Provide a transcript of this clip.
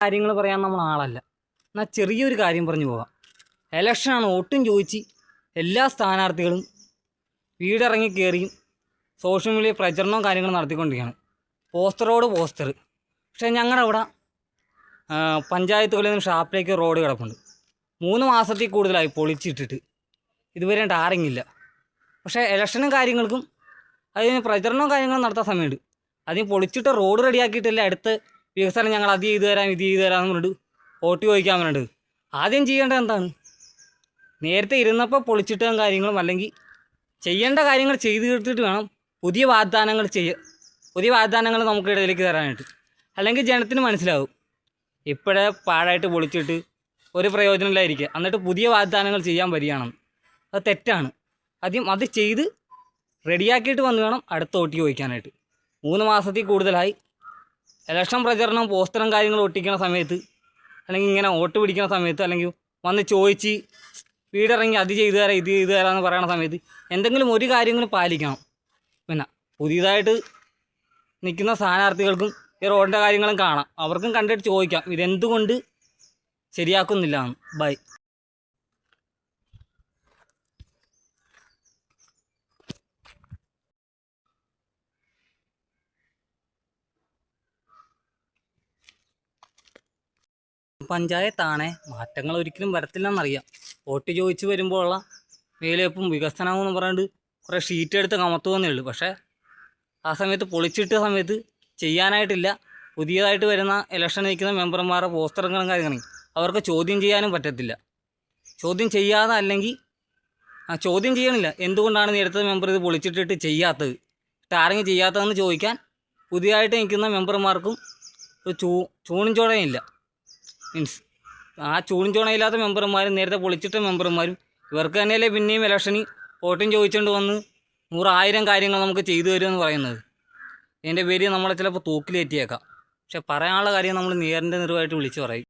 കാര്യങ്ങൾ പറയാൻ നമ്മൾ ആളല്ല. എന്നാൽ ചെറിയൊരു കാര്യം പറഞ്ഞു പോകാം. ഇലക്ഷനാണ്, ഒട്ടും ചോദിച്ച് എല്ലാ സ്ഥാനാർത്ഥികളും വീടിറങ്ങി കയറിയും സോഷ്യൽ മീഡിയ പ്രചരണവും കാര്യങ്ങളും നടത്തിക്കൊണ്ടിരിക്കുകയാണ്. പോസ്റ്ററോട് പോസ്റ്റർ. പക്ഷേ ഞങ്ങളുടെ അവിടെ പഞ്ചായത്തുകളിൽ നിന്ന് ഷാപ്പിലേക്ക് റോഡ് കിടപ്പുണ്ട്. 3 മാസത്തിൽ കൂടുതലായി പൊളിച്ചിട്ടിട്ട് ഇതുവരെ ടാറിങ്ങില്ല. പക്ഷേ ഇലക്ഷനും കാര്യങ്ങൾക്കും അതിന് പ്രചരണവും കാര്യങ്ങളും നടത്താൻ സമയമുണ്ട്. അതിന് പൊളിച്ചിട്ട് റോഡ് റെഡിയാക്കിയിട്ടില്ല അടുത്ത വികസനം ഞങ്ങൾ അത് ചെയ്തു തരാം ഇത് ചെയ്തു തരാമെന്ന് പറഞ്ഞിട്ട് വോട്ട് ചോദിക്കാൻ വേണ്ടിയിട്ട് ആദ്യം ചെയ്യേണ്ടത് എന്താണ്? നേരത്തെ ഇരുന്നപ്പോൾ പൊളിച്ചിട്ടും കാര്യങ്ങളും അല്ലെങ്കിൽ ചെയ്യേണ്ട കാര്യങ്ങൾ ചെയ്തു തീർത്തിട്ട് വേണം പുതിയ വാഗ്ദാനങ്ങൾ നമുക്ക് ഇടയിലേക്ക് തരാനായിട്ട്. അല്ലെങ്കിൽ ജനത്തിന് മനസ്സിലാവും ഇപ്പോഴേ പാഴായിട്ട് പൊളിച്ചിട്ട് ഒരു പ്രയോജനമില്ലായിരിക്കുക, എന്നിട്ട് പുതിയ വാഗ്ദാനങ്ങൾ ചെയ്യാൻ വരികയാണെന്ന്. അത് തെറ്റാണ്. ആദ്യം അത് ചെയ്ത് റെഡിയാക്കിയിട്ട് വന്ന് വേണം അടുത്ത വോട്ട് ചോദിക്കാനായിട്ട്. 3 മാസത്തിൽ കൂടുതലായി ഇലക്ഷൻ പ്രചരണം പോസ്റ്ററും കാര്യങ്ങളും ഒട്ടിക്കുന്ന സമയത്ത്, അല്ലെങ്കിൽ ഇങ്ങനെ വോട്ട് പിടിക്കുന്ന സമയത്ത്, അല്ലെങ്കിൽ വന്ന് ചോദിച്ച് വീടിറങ്ങി അത് ചെയ്തു തരാം ഇത് ചെയ്തു തരാമെന്ന് പറയുന്ന സമയത്ത് എന്തെങ്കിലും ഒരു കാര്യങ്ങളും പാലിക്കണം. പിന്നെ പുതിയതായിട്ട് നിൽക്കുന്ന സ്ഥാനാർത്ഥികൾക്കും ഈ റോഡിൻ്റെ കാര്യങ്ങളും കാണാം, അവർക്കും കണ്ടിട്ട് ചോദിക്കാം ഇതെന്തുകൊണ്ട് ശരിയാക്കുന്നില്ല എന്ന്. ബൈ. പഞ്ചായത്താണേ മാറ്റങ്ങൾ ഒരിക്കലും വരത്തില്ലെന്നറിയാം. വോട്ട് ചോദിച്ച് വരുമ്പോഴുള്ള വേലവെപ്പും വികസനമെന്ന് പറഞ്ഞിട്ട് കുറേ ഷീറ്റ് എടുത്ത് കമത്തുവെന്നേ ഉള്ളൂ. പക്ഷേ ആ സമയത്ത് പൊളിച്ചിട്ട സമയത്ത് ചെയ്യാനായിട്ടില്ല. പുതിയതായിട്ട് വരുന്ന ഇലക്ഷൻ നിൽക്കുന്ന മെമ്പർമാരുടെ പോസ്റ്ററുകളും കാര്യങ്ങളും അവർക്ക് ചോദ്യം ചെയ്യാനും പറ്റത്തില്ല. ചോദ്യം ചെയ്യാതെ അല്ലെങ്കിൽ ചോദ്യം ചെയ്യണില്ല, എന്തുകൊണ്ടാണ് നേരത്തെ മെമ്പർ ഇത് പൊളിച്ചിട്ടിട്ട് ചെയ്യാത്തത്, ടാറിങ് ചെയ്യാത്തതെന്ന് ചോദിക്കാൻ പുതിയതായിട്ട് നിൽക്കുന്ന മെമ്പർമാർക്കും ഒരു ചൂണും ചോടയില്ല. മീൻസ് ആ ചൂടും ചോണയില്ലാത്ത മെമ്പർമാരും നേരത്തെ പൊളിച്ചിട്ട മെമ്പർമാരും ഇവർക്ക് തന്നെയല്ലേ പിന്നെയും ഇലക്ഷന് വോട്ടും ചോദിച്ചുകൊണ്ട് വന്ന് 100,000 കാര്യങ്ങൾ നമുക്ക് ചെയ്തു തരുമെന്ന് പറയുന്നത്. ഇതിൻ്റെ പേര് നമ്മളെ ചിലപ്പോൾ തൂക്കിലേറ്റിയേക്കാം. പക്ഷെ പറയാനുള്ള കാര്യം നമ്മൾ നേരിൻ്റെ നിറവായിട്ട് വിളിച്ച് പറയും.